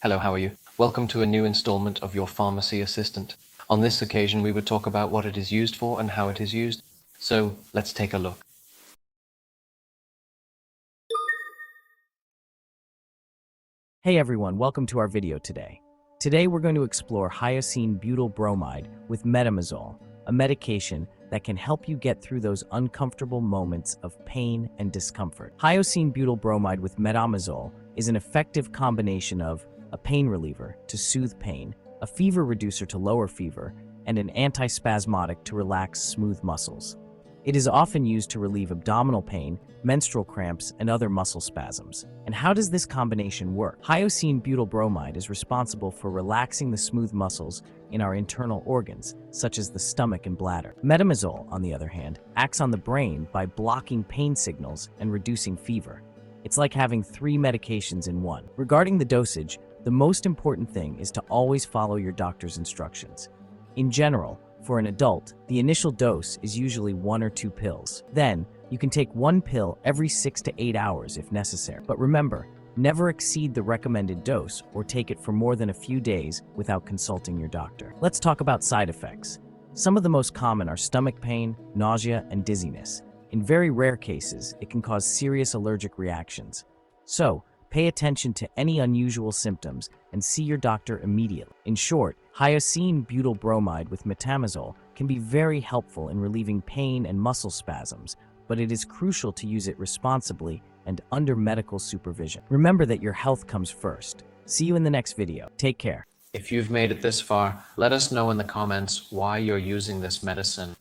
Hello, how are you? Welcome to a new installment of your Pharmacy Assistant. On this occasion, we would talk about what it is used for and how it is used. So let's take a look. Hey everyone, welcome to our video today. Today we're going to explore hyoscine butyl bromide with metamizole, a medication that can help you get through those uncomfortable moments of pain and discomfort. Hyoscine butyl bromide with metamizole is an effective combination of a pain reliever to soothe pain, a fever reducer to lower fever, and an antispasmodic to relax smooth muscles. It is often used to relieve abdominal pain, menstrual cramps, and other muscle spasms. And how does this combination work? Hyoscine butyl bromide is responsible for relaxing the smooth muscles in our internal organs, such as the stomach and bladder. Metamizole, on the other hand, acts on the brain by blocking pain signals and reducing fever. It's like having 3 medications in one. Regarding the dosage, the most important thing is to always follow your doctor's instructions. In general, for an adult, the initial dose is usually 1 or 2 pills. Then, you can take 1 pill every 6 to 8 hours if necessary. But remember, never exceed the recommended dose or take it for more than a few days without consulting your doctor. Let's talk about side effects. Some of the most common are stomach pain, nausea, and dizziness. In very rare cases, it can cause serious allergic reactions. So, pay attention to any unusual symptoms and see your doctor immediately. In short, hyoscine butyl bromide with metamizole can be very helpful in relieving pain and muscle spasms, but it is crucial to use it responsibly and under medical supervision. Remember that your health comes first. See you in the next video. Take care. If you've made it this far, let us know in the comments why you're using this medicine